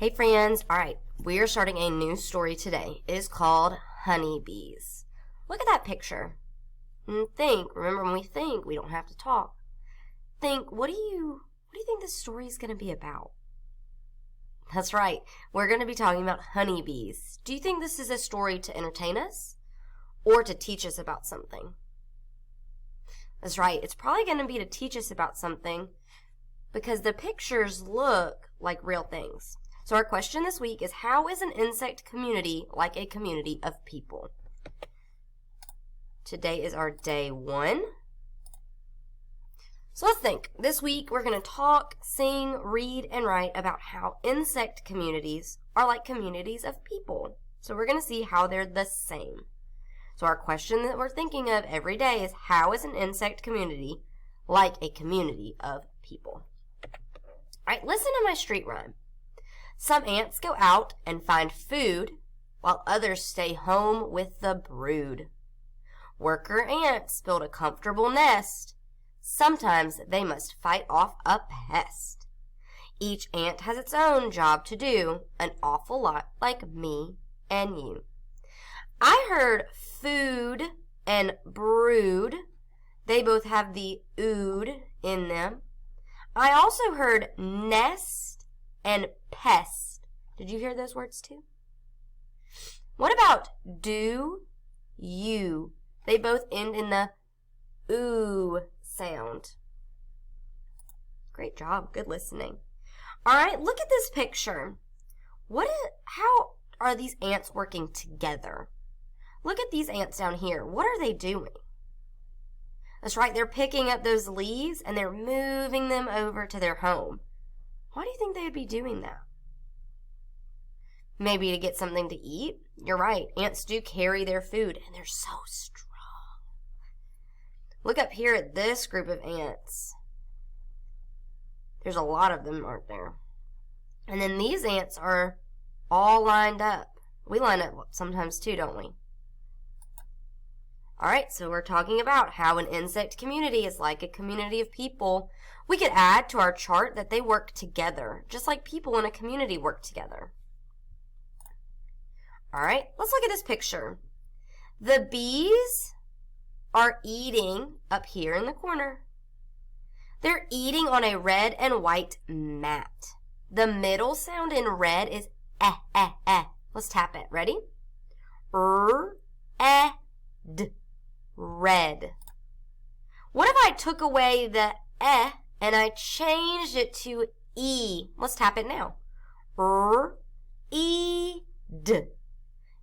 Hey friends, alright, we are starting a new story today. It is called Honeybees. Look at that picture. And think, remember when we think, we don't have to talk. Think, what do you think this story is going to be about? That's right, we're going to be talking about honeybees. Do you think this is a story to entertain us or to teach us about something? That's right, it's probably going to be to teach us about something because the pictures look like real things. So our question this week is, how is an insect community like a community of people? Today is our day 1. So let's think. This week we're going to talk, sing, read, and write about how insect communities are like communities of people. So we're going to see how they're the same. So our question that we're thinking of every day is, how is an insect community like a community of people? Alright, listen to my street rhyme. Some ants go out and find food, while others stay home with the brood. Worker ants build a comfortable nest. Sometimes they must fight off a pest. Each ant has its own job to do, an awful lot like me and you. I heard food and brood. They both have the ood in them. I also heard nest and pest. Did you hear those words too? What about do, you? They both end in the ooh sound. Great job. Good listening. All right, look at this picture. How are these ants working together? Look at these ants down here. What are they doing? That's right, they're picking up those leaves and they're moving them over to their home. Why do you think they would be doing that? Maybe to get something to eat? You're right, ants do carry their food and they're so strong. Look up here at this group of ants. There's a lot of them, aren't there? And then these ants are all lined up. We line up sometimes too, don't we? Alright, so we're talking about how an insect community is like a community of people. We could add to our chart that they work together, just like people in a community work together. Alright, let's look at this picture. The bees are eating up here in the corner. They're eating on a red and white mat. The middle sound in red is eh, eh, eh. Let's tap it. Ready? D. Red. What if I took away the eh and I changed it to e? Let's tap it now. E-d.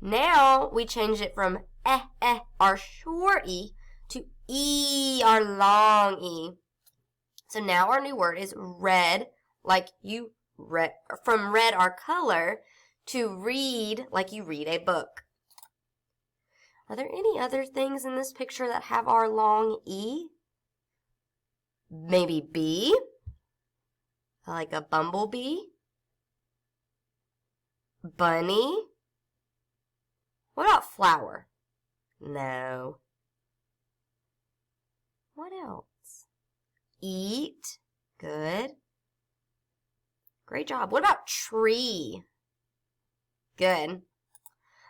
Now we change it from eh, our short e, to e, our long e. So now our new word is red, like you read, from red, our color, to read, like you read a book. Are there any other things in this picture that have our long E? Maybe bee? Like a bumblebee? Bunny? What about flower? No. What else? Eat? Good. Great job. What about tree? Good.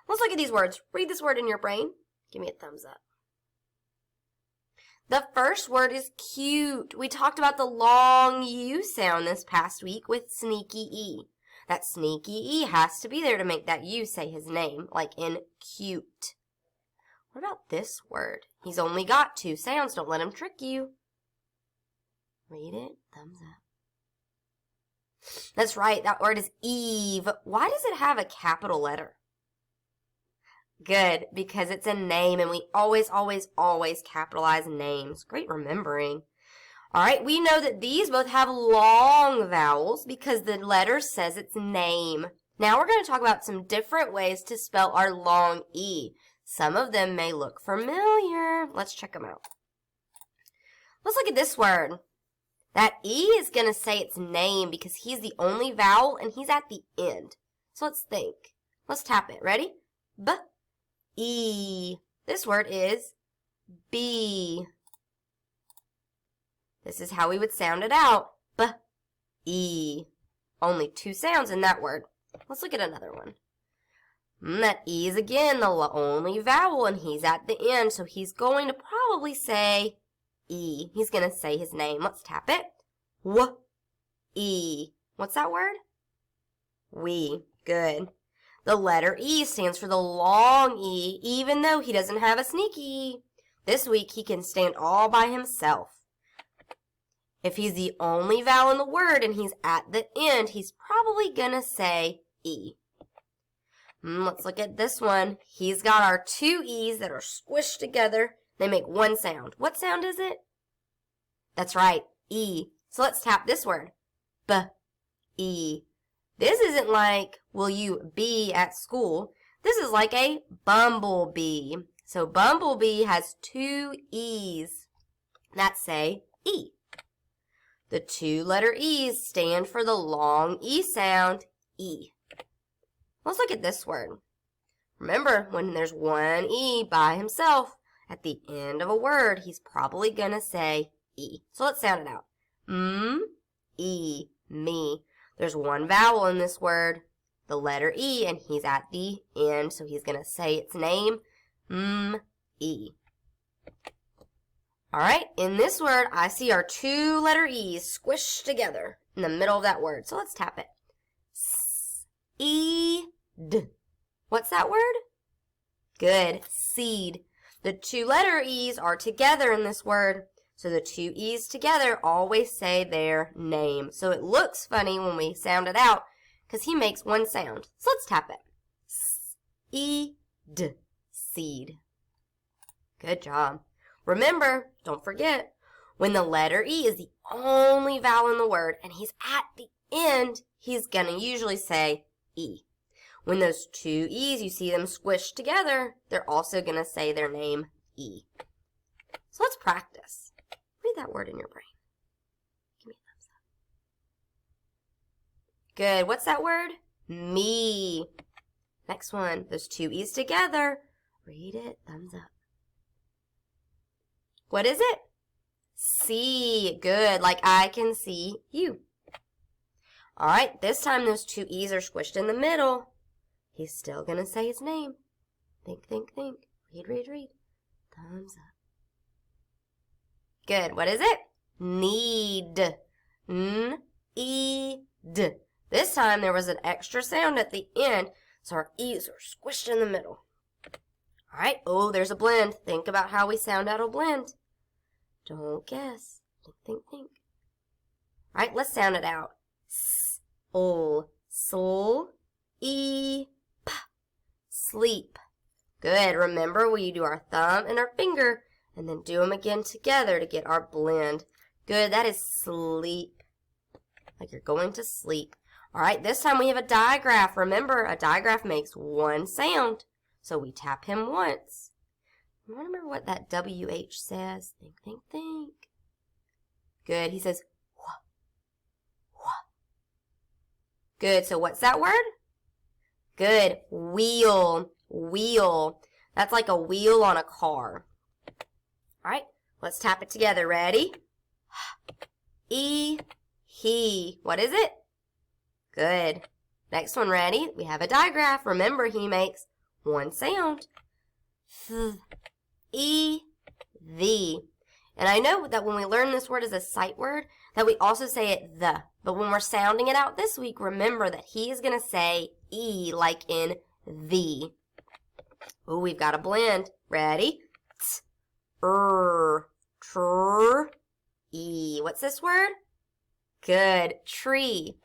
Let's look at these words. Read this word in your brain. Give me a thumbs up. The first word is cute. We talked about the long U sound this past week with sneaky E. That sneaky E has to be there to make that U say his name, like in cute. What about this word? He's only got 2 sounds. Don't let him trick you. Read it. Thumbs up. That's right. That word is Eve. Why does it have a capital letter? Good, because it's a name, and we always capitalize names. Great remembering. All right, we know that these both have long vowels because the letter says its name. Now we're going to talk about some different ways to spell our long E. Some of them may look familiar. Let's check them out. Let's look at this word. That E is going to say its name because he's the only vowel, and he's at the end. So let's think. Let's tap it. Ready? B. E. This word is bee. This is how we would sound it out. B, E. Only 2 sounds in that word. Let's look at another one. That E is again the only vowel, and he's at the end, so he's going to probably say E. He's going to say his name. Let's tap it. W-E. What's that word? We. Good. The letter E stands for the long E, even though he doesn't have a sneaky E. This week, he can stand all by himself. If he's the only vowel in the word and he's at the end, he's probably going to say E. Let's look at this one. He's got our two E's that are squished together. They make one sound. What sound is it? That's right, E. So let's tap this word. B-E. This isn't like, will you be at school? This is like a bumblebee. So bumblebee has two E's that say E. The two-letter E's stand for the long E sound, E. Let's look at this word. Remember, when there's one E by himself at the end of a word, he's probably going to say E. So let's sound it out. E, me. There's one vowel in this word, the letter E, and he's at the end, so he's going to say its name, E. All right, in this word, I see our two-letter E's squished together in the middle of that word. So let's tap it. E-D. What's that word? Good, seed. The two-letter E's are together in this word, so the two E's together always say their name. So it looks funny when we sound it out because he makes one sound. So let's tap it. E-D, seed. Good job. Remember, don't forget, when the letter E is the only vowel in the word and he's at the end, he's going to usually say E. When those two E's, you see them squished together, they're also going to say their name, E. So let's practice. Read that word in your brain. Give me a thumbs up. Good. What's that word? Me. Next one. Those two E's together. Read it. Thumbs up. What is it? See. Good. Like I can see you. All right. This time those two E's are squished in the middle. He's still going to say his name. Think, think, think. Read, read, read. Thumbs up. Good. What is it? Need. N-E-D. This time there was an extra sound at the end, so our E's are squished in the middle. All right. Oh, there's a blend. Think about how we sound out a blend. Don't guess. Think, think, think. All right. Let's sound it out. S-ol, sol, e, p, sleep. Good. Remember, we do our thumb and our finger, and then do them again together to get our blend. Good. That is sleep. Like you're going to sleep. All right. This time we have a digraph. Remember, a digraph makes one sound. So we tap him once. Remember what that WH says? Think, think, think. Good. He says, wha, wha. Good. So what's that word? Good. Wheel. Wheel. That's like a wheel on a car. All right. Let's tap it together. Ready? E, he. What is it? Good. Next one. Ready? We have a digraph. Remember, he makes one sound. Th, e, the. And I know that when we learn this word as a sight word, that we also say it the. But when we're sounding it out this week, remember that he is going to say E like in the. Ooh, we've got a blend. Ready? T, tr, E. What's this word? Good. Tree.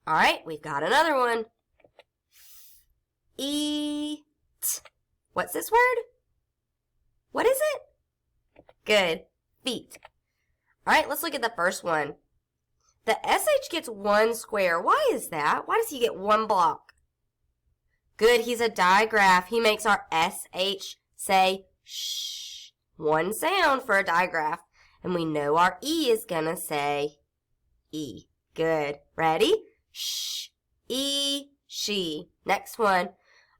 All right, we've got another one. E, t. What's this word? What is it? Good. Feet. All right, let's look at the first one. The SH gets one square. Why is that? Why does he get one block? Good, he's a digraph. He makes our SH say shh. One sound for a digraph. And we know our E is going to say E. Good. Ready? Shh. E, she. Next one.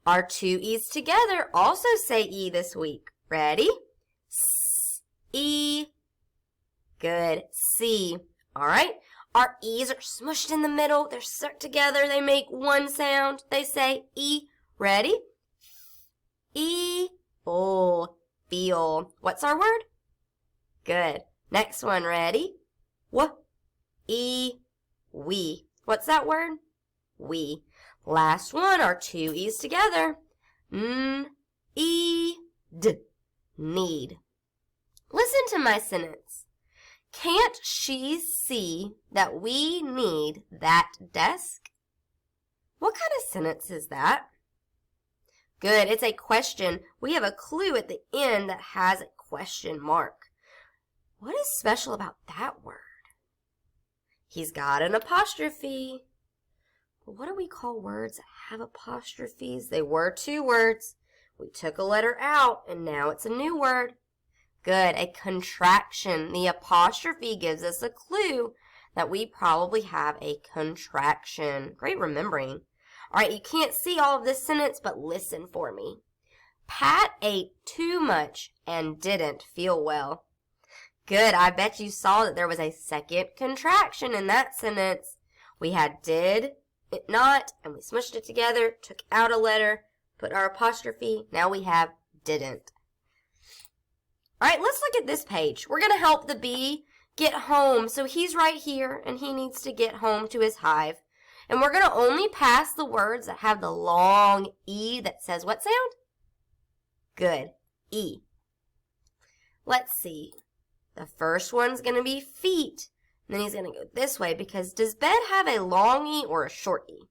Our two E's together also say E this week. Ready? S, E. Good. C. All right. Our E's are smushed in the middle. They're stuck together. They make one sound. They say E. Ready? E. Full. Feel. What's our word? Good. Next one. Ready? W. E. We. What's that word? We. Last one are two E's together. N. E. D. Need. Listen to my sentence. Can't she see that we need that desk? What kind of sentence is that? Good, it's a question. We have a clue at the end that has a question mark. What is special about that word? He's got an apostrophe. But what do we call words that have apostrophes? They were two words. We took a letter out, and now it's a new word. Good, a contraction. The apostrophe gives us a clue that we probably have a contraction. Great remembering. All right, you can't see all of this sentence, but listen for me. Pat ate too much and didn't feel well. Good, I bet you saw that there was a second contraction in that sentence. We had did, it not, and we smushed it together, took out a letter, put our apostrophe. Now we have didn't. All right, let's look at this page. We're going to help the bee get home. So he's right here, and he needs to get home to his hive. And we're going to only pass the words that have the long E that says what sound? Good, E. Let's see. The first one's going to be feet. And then he's going to go this way because does bed have a long E or a short E?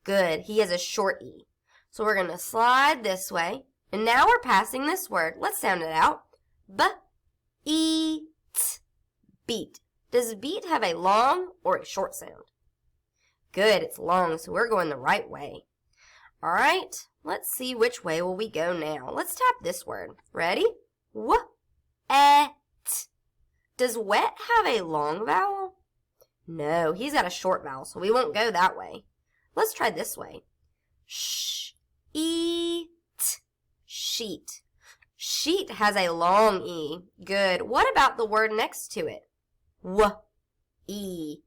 Good, he has a short E. So we're going to slide this way. And now we're passing this word. Let's sound it out. B-E-T. Beat. Does beat have a long or a short sound? Good, it's long, so we're going the right way. All right, let's see which way will we go now. Let's tap this word. Ready? W-E-T. Does wet have a long vowel? No, he's got a short vowel, so we won't go that way. Let's try this way. Sh-E-T. Sheet. Sheet has a long E. Good. What about the word next to it? W-E.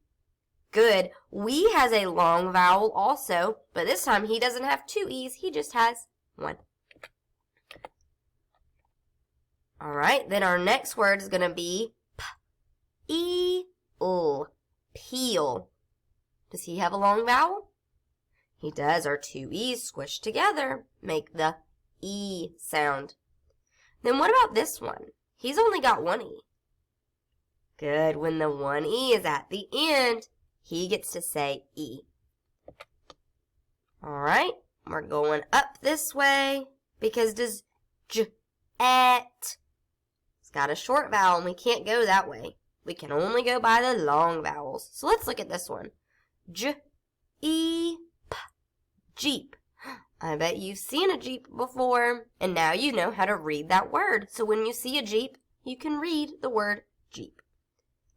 Good. We has a long vowel also, but this time he doesn't have two E's. He just has one. All right, then our next word is going to be P-E-L. Peel. Does he have a long vowel? He does. Our two E's squished together make the E sound. Then what about this one? He's only got one E. Good. When the one E is at the end, he gets to say E. All right. We're going up this way because does J-Et. It's got a short vowel and we can't go that way. We can only go by the long vowels. So let's look at this one. J-E-P. Jeep. I bet you've seen a Jeep before, and now you know how to read that word. So when you see a Jeep, you can read the word Jeep.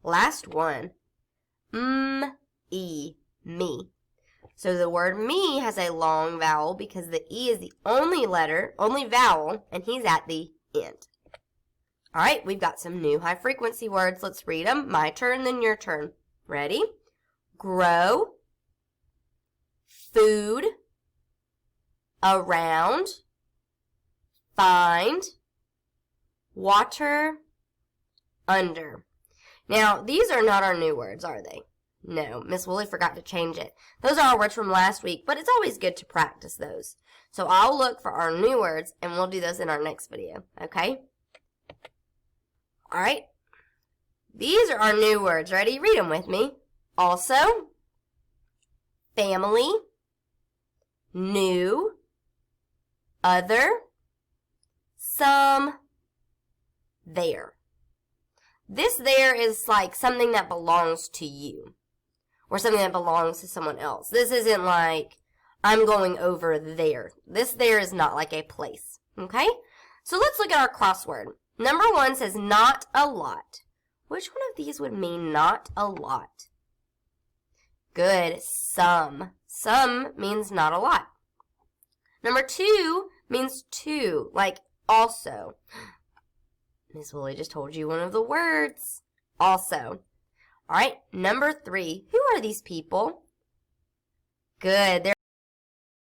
Last one. M-E. Me. So the word me has a long vowel because the E is the only vowel, and he's at the end. All right, we've got some new high-frequency words. Let's read them. My turn, then your turn. Ready? Grow. Food. Around, find, water, under. Now, these are not our new words, are they? No, Miss Woolley forgot to change it. Those are our words from last week, but it's always good to practice those. So I'll look for our new words, and we'll do those in our next video, okay? All right. These are our new words. Ready? Read them with me. Also, family, new, other, some, there. This there is like something that belongs to you or something that belongs to someone else. This isn't like I'm going over there. This there is not like a place, okay? So let's look at our crossword. Number 1 says not a lot. Which one of these would mean not a lot? Good, some. Some means not a lot. Number 2 means two, like also. Miss Woolley just told you one of the words. Also. All right, number 3. Who are these people? Good. They're